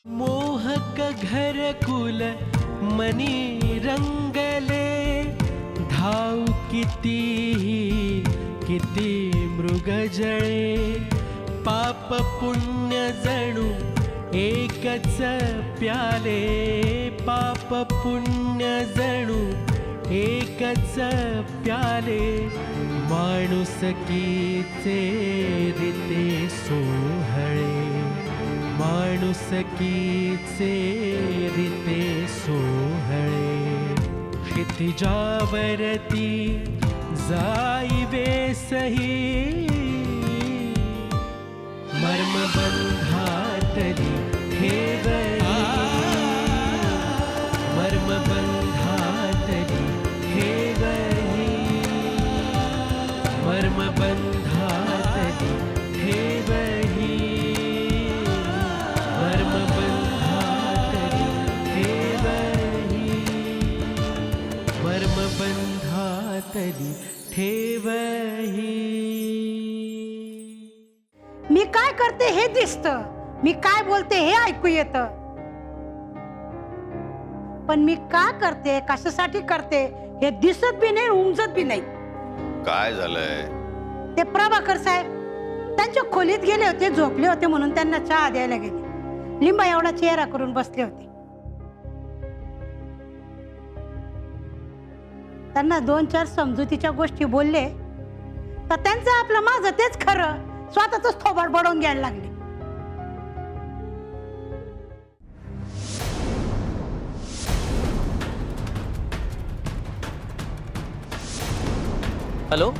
मोहक घर कुल मनी रंगले, धाव किती मृग जळे, पाप पुण्य जणू एकच प्याले, पाप पुण्य जणू एकच प्याले, माणुसकीचे रीते सोहळे, माणुसकीचे रीते सोहळे, क्षितिजावरती जाईवे सही, मर्मबंधातली ठेवही, मर्मबंधातली ठेवही, मर्मबंधातली ठेवही, मर्मबंधातली ठेवही, मर्मबंधातली ठेवही. मी काय करते हे दिसतं, मी काय बोलते हे ऐकू येतं, पण मी का करते कशासाठी करते हे दिसत बी नाही, उमजत बी नाही. काय झालंय? ते प्रभाकर साहेब त्यांच्या खोलीत गेले होते, झोपले होते म्हणून त्यांना चहा द्यायला गेले. लिंबा एवढा चेहरा करून बसले होते. त्यांना 2-4 समजुतीच्या गोष्टी बोलले तर त्यांचं आपलं माझं तेच खरं, स्वतःच थोबाड बडवून घ्यायला लागले. Hello.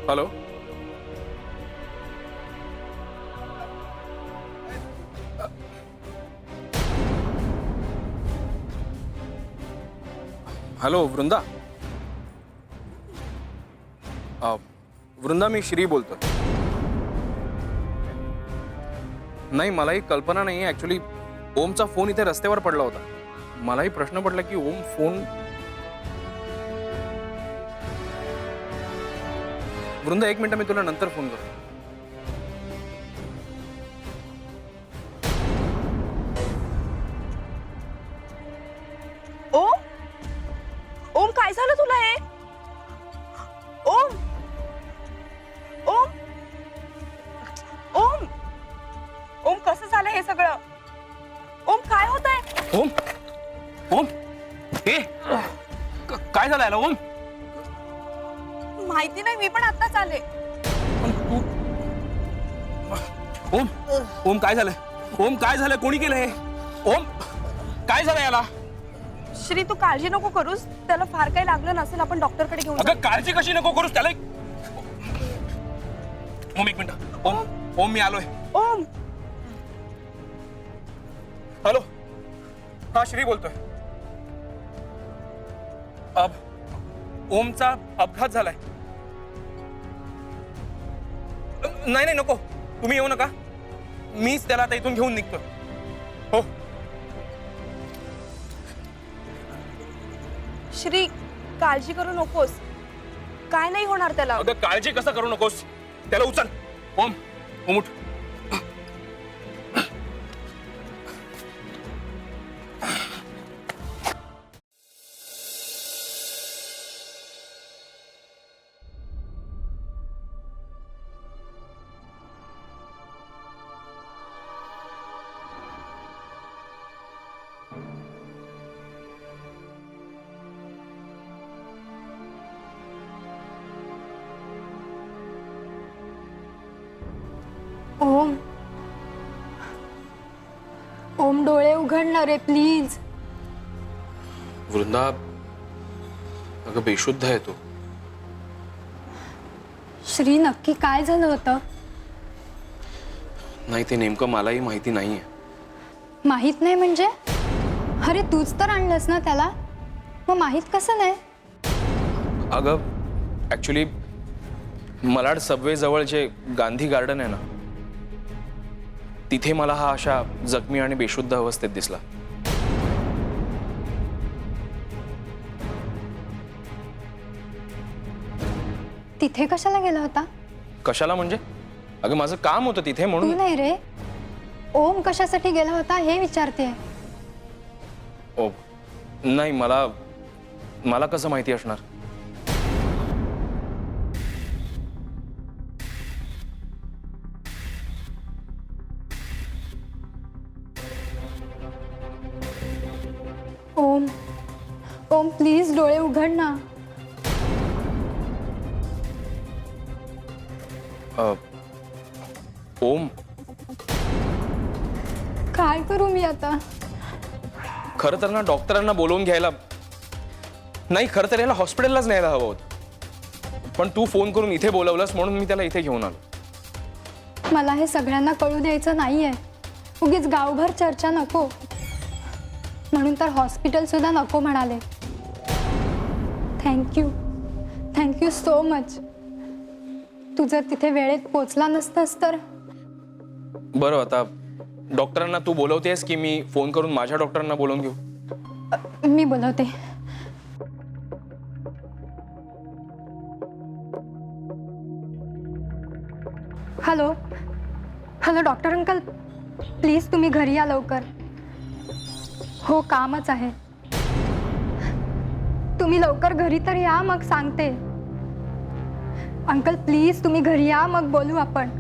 Hello. Hello Vrinda. Vrinda, मी श्री बोलतो. नाही, मलाही कल्पना नाही. ऍक्च्युली ओमचा फोन इथे रस्त्यावर पडला होता. मलाही प्रश्न पडला की ओम फोन. वृंदा, 1 मिनिट, मी तुला नंतर फोन करतो. ओम, ओम काय झालं तुला हे? ओम, ओम, ओम, ओम कसं झालं हे सगळं? ओम काय होतंय? ओम, ओम, हे काय झालं याला? ओम, माहिती नाही, मी पण आत्ताच आले. ओम, ओम काय झालं? ओम काय झालं? कोणी केलं हे? ओम काय झालं याला? श्री, तू काळजी नको करूस, त्याला फार काही लागलं नसेल, आपण डॉक्टरकडे घेऊन जाऊ. अगं काळजी कशी नको करूस त्याला. ओम 1 मिनिट. ओम, ओम मी आलोय. ओम, हॅलो. हा, श्री बोलतोय. ओमचा अपघात झालाय. नाही नाही, नको, तुम्ही येऊ नका. मीच त्याला आता इथून घेऊन निघतो. हो. श्री, काळजी करू नकोस, काय नाही होणार त्याला. अगं काळजी कसं करू नकोस, त्याला उचल. ओम, ओम उठ. उघड ना रे प्लीज. वृंदा अगं बेशुद्ध आहे तो. श्री नक्की काय झालं होतं? नाही ते नेमकं मलाही माहिती नाहीये. माहित नाही म्हणजे? अरे तूच तर आणलंस ना त्याला, मग माहित कसं नाही? अगं ऍक्च्युली मलाड सबवे जवळ जे गांधी गार्डन आहे ना, तिथे मला हा अशा जखमी आणि बेशुद्ध अवस्थेत दिसला. तिथे कशाला गेला होता? कशाला म्हणजे? अगं माझं काम होतं तिथे तू म्हणून. नाही रे, ओम कशासाठी गेला होता हे विचारते. ओ नाही, मला कसं माहिती असणार? ओम, ओम प्लीज डोळे उघड ना. ओम, काय करू मी आता? खरं तर ना डॉक्टरांना बोलवून घ्यायला नाही, खरं तर याला हॉस्पिटललाच न्यायला हवं होतं, पण तू फोन करून इथे बोलवलंस म्हणून मी त्याला इथे घेऊन आलो. मला हे सगळ्यांना कळू द्यायचं नाहीये. उगीच गावभर चर्चा नको, म्हणून तर हॉस्पिटल सुद्धा नको म्हणाले. Thank you so much. तू जर तिथे वेळेत पोचला नसतंस तर. बरं, आता डॉक्टरांना तू बोलवतेस की मी फोन करून माझ्या डॉक्टरांना बोलवून घेऊ? मी बोलवते. Hello hello doctor uncle, please तुम्ही घरी या लवकर. हो कामच आहे. तुम्ही लवकर घरी तर या, मग सांगते. अंकल प्लीज तुम्ही घरी या, मग बोलू आपण.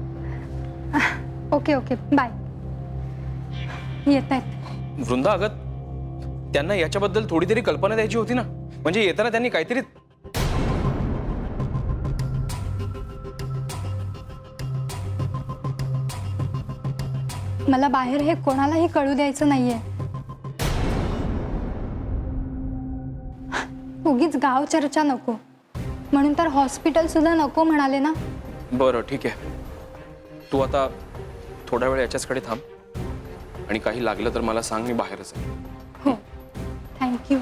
Okay okay bye. येत आहेत. वृंदा, अगं त्यांना याच्याबद्दल थोडी तरी कल्पना द्यायची होती ना. म्हणजे येताना त्यांनी काहीतरी. मला बाहेर हे कोणालाही कळू द्यायचं नाहीये. उगीच गाव चर्चा नको, म्हणून तर हॉस्पिटल सुद्धा नको म्हणाले ना. बरं ठीक आहे, तू आता थोडा वेळ याच्याचकडे थांब आणि काही लागलं तर मला सांग, मी बाहेरच आहे. हो थँक्यू.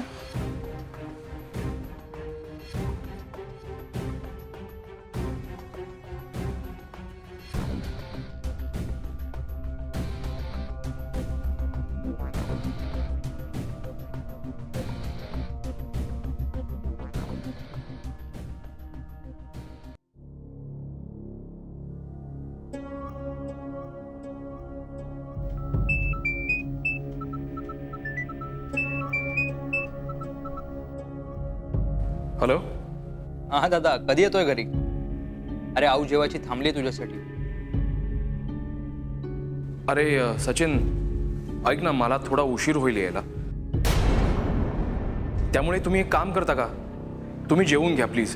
हॅलो. हा दादा, कधी येतोय घरी? अरे आऊ जेवायची थांबली तुझ्यासाठी. अरे सचिन, ऐक ना, मला थोडा उशीर होईल यायला, त्यामुळे तुम्ही एक काम करता का? तुम्ही जेवून घ्या प्लीज.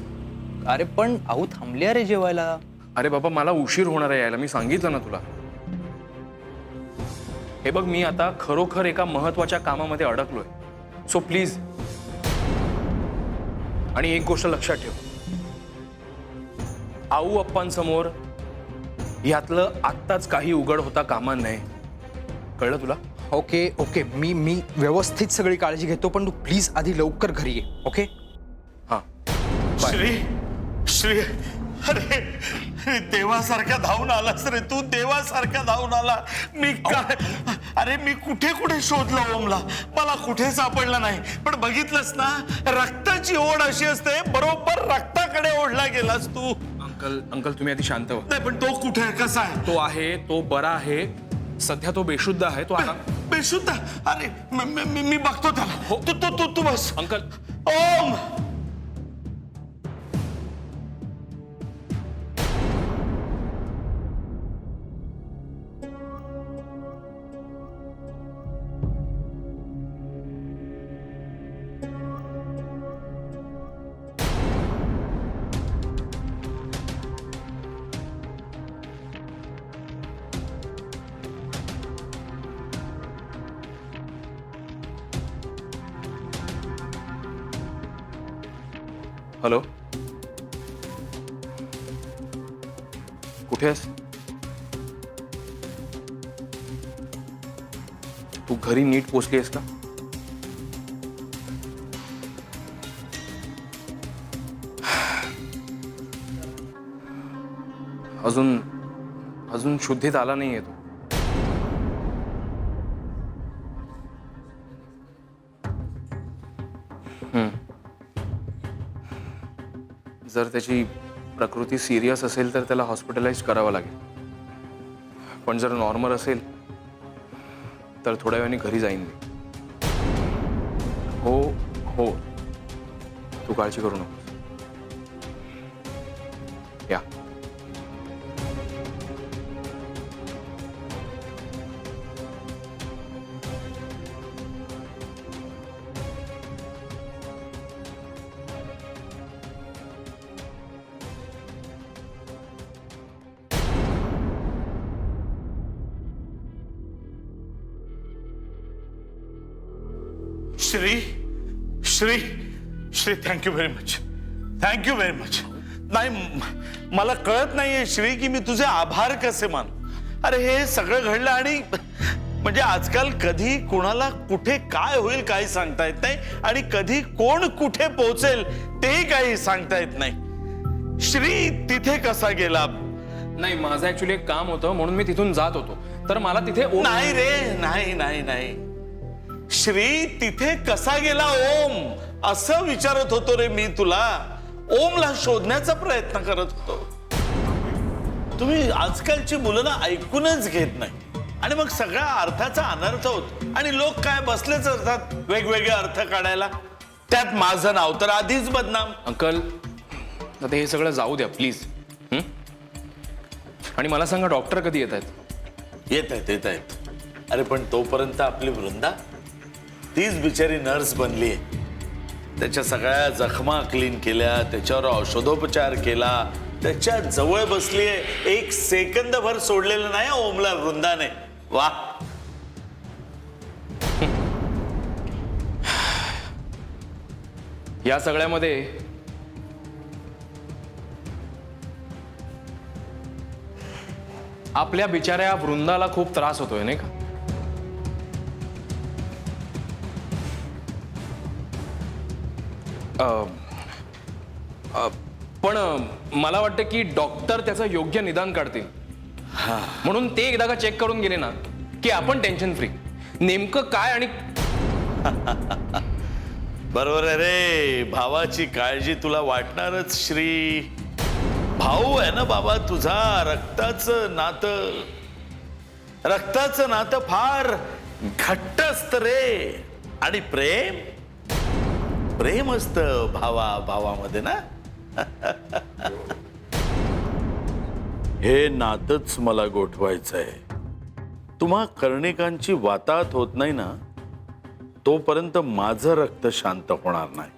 अरे पण आऊ थांबली अरे जेवायला. अरे बाबा, मला उशीर होणार आहे यायला, मी सांगितलं ना तुला. हे बघ, मी आता खरोखर एका महत्वाच्या कामामध्ये अडकलोय, सो प्लीज. आणि एक गोष्ट लक्षात ठेव, आऊ अप्पांसमोर यातलं आत्ताच काही उघड होता कामा नये. कळलं तुला? ओके ओके, मी व्यवस्थित सगळी काळजी घेतो, पण तू प्लीज आधी लवकर घरी ये. ओके हां. श्री अरे देवासारख्या धावून आलास रे तू, देवासारख्या धावून आला. मी काय, अरे मी कुठे कुठे शोधलं ओमला, मला कुठे सापडलं नाही. पण बघितलंस ना, रक्ताची ओढ अशी असते, बरोबर रक्ताकडे ओढला गेलास तू. अंकल तुम्ही आधी शांत व्हा. नाही पण तो कुठे आहे, कसा आहे? तो आहे, तो बरा आहे. सध्या तो बेशुद्ध आहे. तो आता बेशुद्ध? अरे मी बघतो त्याला. हो. तू बस. अंकल. ओम, हॅलो, कुठे आहेस? तू घरी नीट पोचली आहेस का? अजून अजून शुद्धीत आला नाहीये तो. जर त्याची प्रकृती सिरियस असेल तर त्याला हॉस्पिटलाइज करावं लागेल. पण जर नॉर्मल असेल तर थोड्या वेळाने घरी जाईन मी. हो हो, तू काळजी करू नको. या. Shri Shri Shri, thank you very much, thank you very much. नाही, मला कळत नाहीये श्री की मी तुझे आभार कसे मान. अरे हे सगळं घडलं आणि म्हणजे आजकाल कधी कोणाला कुठे काय होईल काही सांगता येत नाही आणि कधी कोण कुठे पोहोचेल तेही काही सांगता येत नाही. श्री तिथे कसा गेला? नाही, माझं ऍक्च्युली एक काम होतं म्हणून मी तिथून जात होतो. तर मला तिथे नाही रे, नाही नाही नाही. श्री तिथे कसा गेला ओम असं विचारत होतो रे मी तुला. ओमला शोधण्याचा प्रयत्न करत होतो. तुम्ही आजकालची मुलं ना ऐकूनच घेत नाही आणि मग सगळ्या अर्थाचा अनर्थ होतो आणि लोक काय बसलेच असतात वेगवेगळे अर्थ काढायला. त्यात माझं नाव तर आधीच बदनाम. अंकल, आता हे सगळं जाऊ द्या प्लीज. आणि मला सांगा, डॉक्टर कधी येत आहेत? येत आहेत येत आहेत. अरे पण तोपर्यंत आपली वृंदा, तीच बिचारी नर्स बनली. त्याच्या सगळ्या जखमा क्लीन केल्या, त्याच्यावर औषधोपचार केला, त्याच्या जवळ बसलीये. एक सेकंदभर सोडलेलं नाही ओमला वृंदाने. वा. या सगळ्यामध्ये आपल्या बिचाऱ्या वृंदाला खूप त्रास होतोय नाही का? पण मला वाटतं की डॉक्टर त्याचं योग्य निदान काढतील. म्हणून ते एकदा का चेक करून गेले ना की आपण टेन्शन फ्री. नेमकं काय आणि बरोबर आहे रे. भावाची काळजी तुला वाटणारच श्री. भाऊ आहे ना बाबा तुझा. रक्ताचं नातं फार घट्ट असतं रे. आणि प्रेम असतं भावामध्ये ना. हे नातच मला गोठवायचंय. तुम्हा कर्णिकांची वाताहत होत नाही ना तोपर्यंत माझं रक्त शांत होणार नाही.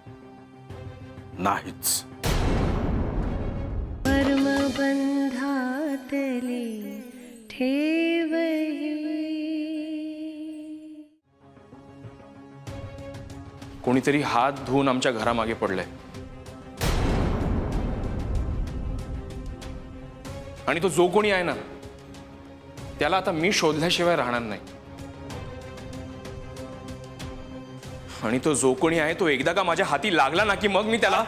नाहीच. कर्मबंधातले ठेवही. कोणीतरी हात धुवून आमच्या घरामागे पडलंय आणि तो जो कोणी आहे ना त्याला आता मी शोधल्याशिवाय राहणार नाही. आणि तो जो कोणी आहे तो एकदा का माझ्या हाती लागला ना की मग मी त्याला.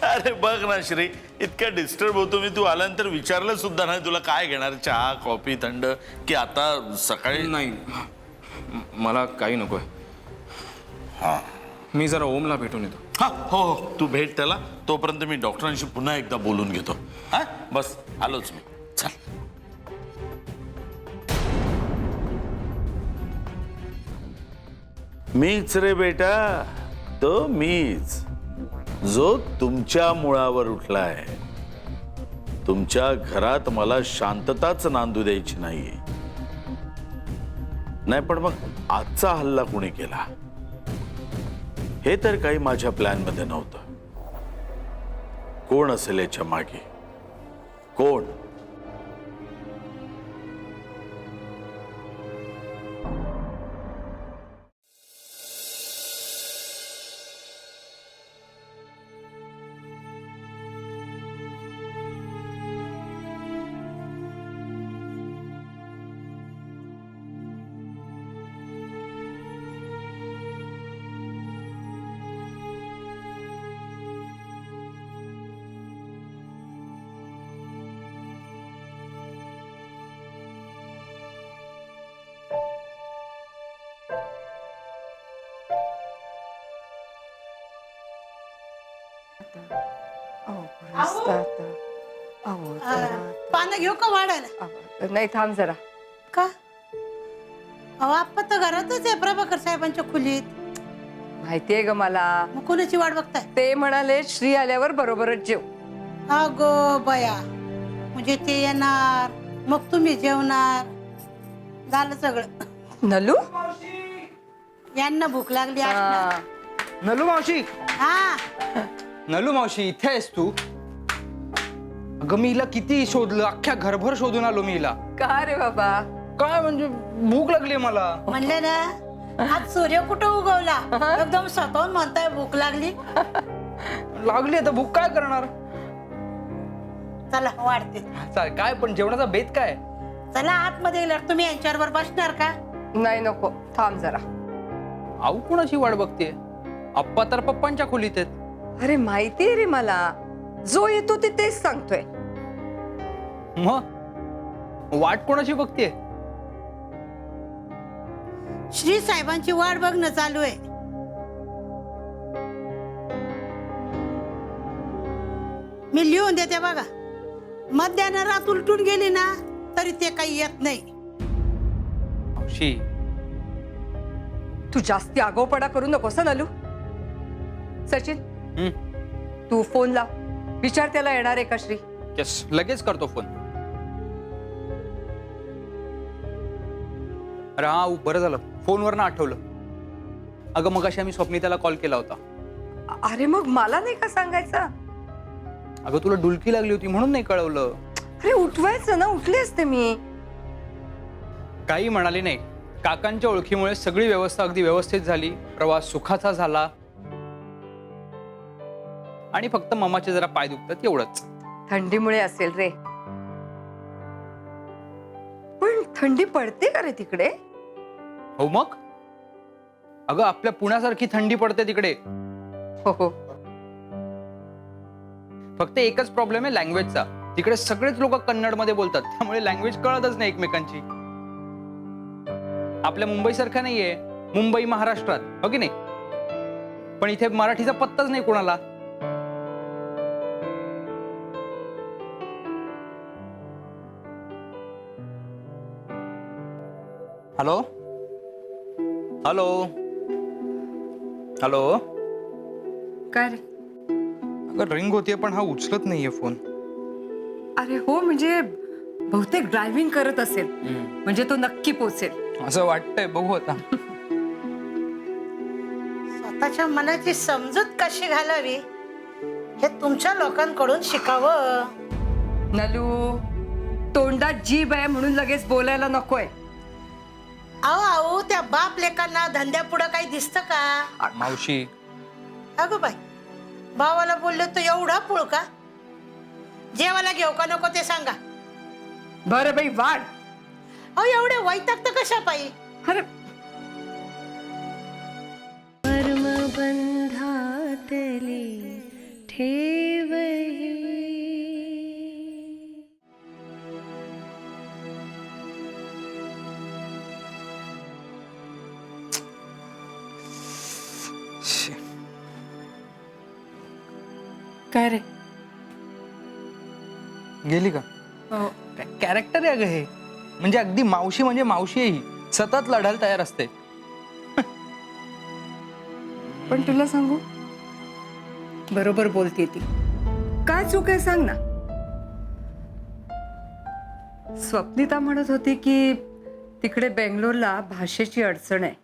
अरे बघ ना श्री, इतका डिस्टर्ब होतो मी. तू आल्यानंतर विचारलं सुद्धा नाही तुला काय घेणार, चहा कॉफी थंड की आता सकाळी. नाही, मला काही नकोय. मी जरा ओमला भेटून येतो. हा हो हो, तू भेट त्याला. तोपर्यंत मी डॉक्टरांशी पुन्हा एकदा बोलून घेतो. हा बस आलोच मी. चल. मीच रे बेटा, तो मीच जो तुमच्या मुळावर उठलाय. तुमच्या घरात मला शांतताच नांदू द्यायची नाहीये. नाही पण मग आजचा हल्ला कोणी केला हे तर काही माझ्या प्लॅन मध्ये नव्हतं. कोण असेल याच्या मागे? कोण? पानं घेऊ का वाढायला? नाही थांब जरा. का अहो आप्पा तर घरातच आहे प्रभाकर साहेबांच्या खोलीत. माहितीये ग मला. मग कोणाची वाट बघताय? ते म्हणाले श्री आल्यावर बरोबरच जेव. अगो बया, म्हणजे ते येणार मग तुम्ही जेवणार, झालं सगळं. नलू यांना भूक लागली असणार. हा. नलू मावशी, हा नलू मावशी इथे आहेस तू? अगं मी हिला किती शोधलं, अख्ख्या घरभर शोधून आलो मी हिला. का रे बाबा? काय म्हणजे भूक लागली मला. म्हणलं ना, आज सूर्य कुठं उगवला, एकदम स्वतःहून म्हणताय भूक लागली. लागली आता भूक, काय करणार. चला वाढते. चालेल, काय पण जेवणाचा बेत काय? चला आतमध्ये गेल्यावर तुम्ही यांच्यावर बसणार का? नाही नको, थांब जरा. आऊ कोणाची वाट बघते? आप्पा तर पप्पांच्या खोलीत आहेत. अरे माहितीये रे मला, जो येतो ते तेच सांगतोय. मग वाट कोणाची बघते? श्री साहेबांची वाट बघणं चालू आहे. मी लिहून देते बघा. मध्यानं रात उलटून गेली ना तरी ते काही येत नाही. मावशी, तू जास्ती आगाऊपणा करू नकोस ना नलू. सचिन, तू फोन लाव, विचार त्याला येणार आहे का श्री. यस, लगेच करतो फोन. अरे हा बरं झालं फोनवरनं आठवलं. अगं मगाशी आम्ही स्वप्निताला कॉल केला होता. अरे मग मला नाही का सांगायचं? अगं तुला डुलकी लागली होती म्हणून नाही कळवलं. अरे उठवायचं ना, उठले असते मी. काही म्हणाले नाही. काकांच्या ओळखीमुळे सगळी व्यवस्था अगदी व्यवस्थित झाली. प्रवास सुखाचा झाला आणि फक्त मामाचे जरा पाय दुखतात एवढंच. थंडीमुळे असेल रे. पण थंडी पडते का रे तिकडे? हो मग. अगं आपल्या पुण्यासारखी थंडी पडते तिकडे. हो हो. फक्त एकच प्रॉब्लेम आहे लँग्वेजचा. तिकडे सगळेच लोक कन्नड मध्ये बोलतात, त्यामुळे लँग्वेज कळतच नाही एकमेकांची. आपल्या मुंबई सारखं नाहीये. मुंबई महाराष्ट्रात, हो की नाही? पण इथे मराठीचा पत्ताच नाही कोणाला. Hello hello hello. काय रे? अगं रिंग होतीये पण हा उचलत नाहीये फोन. अरे हो, म्हणजे बहुतेक ड्रायव्हिंग करत असेल, म्हणजे तो नक्की पोचेल असं वाटतंय. बघू आता. स्वतःच्या मनाची समजूत कशी घालावी हे तुमच्या लोकांकडून शिकावं. नलू, तोंडात जीभ आहे म्हणून लगेच बोलायला नकोय. अहो अहो, त्या बाप लेकांना धंद्या पुढं काही दिसतं का? मावशी, अगं बाई, भावाला बोलले तर एवढा पुळ का? जेवायला घेऊ का नको ते सांगा. बरं बाई वाढ. अहो एवढे वैतागत कशा पायी? अरे कर्मबंधातली ठेवही काय रे? गेली का? कॅरेक्टर आहे अगं हे. म्हणजे अगदी मावशी म्हणजे मावशी आहे ही. सतत लढायला तयार असते. पण तुला सांगू, बरोबर बोलते ती. काय चूक आहे सांग ना. स्वप्निता म्हणत होती की तिकडे बेंगलोरला भाषेची अडचण आहे.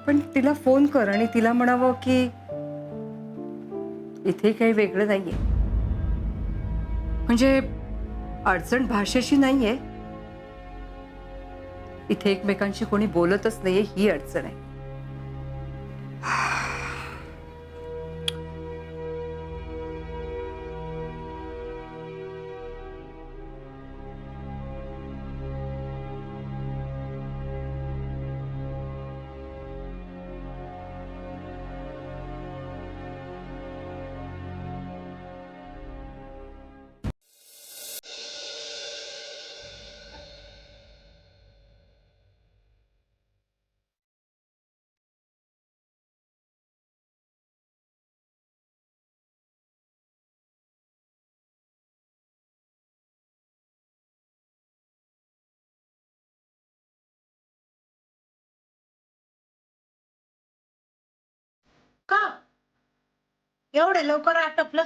पण तिला फोन कर आणि तिला म्हणावं की इथे काही वेगळं नाहीये. म्हणजे अडचण भाषेची नाहीये, इथे एकमेकांशी कोणी बोलतच नाहीये ही अडचण आहे. का एवढे लवकर आटपलं?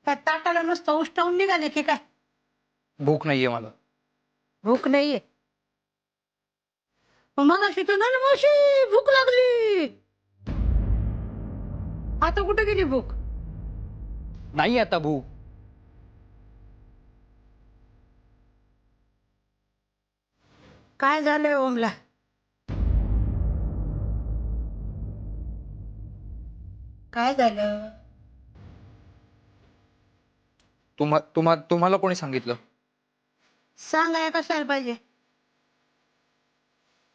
काय ताटाला नुसतं उष्टावून निघाले की काय? भूक नाहीये मला. भूक नाहीये? मग अशी तर ना मावशी भूक लागली. आता कुठे गेली भूक? नाही आता भूक. काय झालंय ओमला? काय झालं? तुम्हाला कोणी सांगितलं? सांगाय कशाला पाहिजे?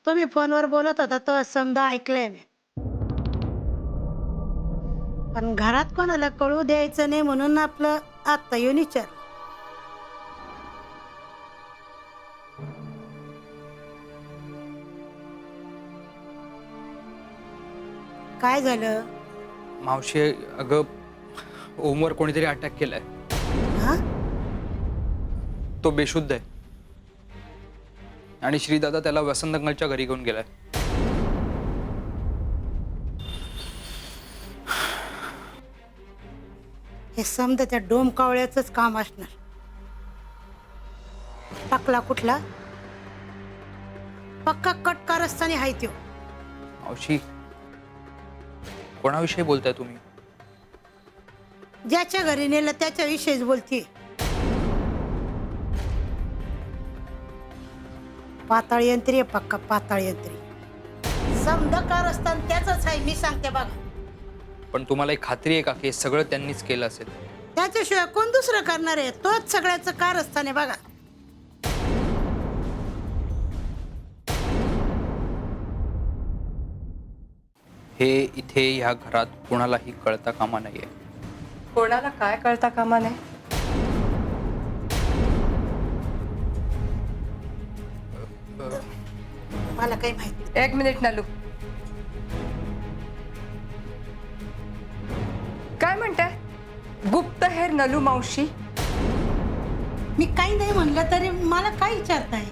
तुम्ही फोनवर बोलत होता तो समजा ऐकलंय मी. पण घरात कोणाला कळू द्यायचं नाही म्हणून आपलं आता येऊन विचार. काय झालं? मावशी अगं ओमवर कोणीतरी अटॅक केलाय. हा? तो बेशुद्ध आहे आणि श्रीदादा त्याला वसंतंगलच्या घरी घेऊन गेलाय. हे समजा त्या डोम कावळ्याच काम असणार. टाकला कुठला? पक्का कट रस्त्याने हाय त्यो. मावशी कोणाविषयी बोलताय तुम्ही? ज्याच्या घरी नेलं त्याच्याविषयीच बोलते. पाताळ यंत्री आहे, पक्का पाताळ यंत्री. समजा कारस्थान त्याच आहे, मी सांगते बघा. पण तुम्हाला एक खात्री आहे का की हे सगळं त्यांनीच केलं असेल? त्याच्याशिवाय कोण दुसरं करणार आहे? तोच सगळ्याचं कारस्थान आहे बघा. हे इथे ह्या घरात कोणालाही कळता कामा नाहीये. कोणाला काय कळता कामा नाही? मला काही माहिती. एक मिनिट नलू, काय म्हणताय? गुप्तहेर नलू मावशी? मी काही नाही म्हणलं तरी मला काय विचारताय?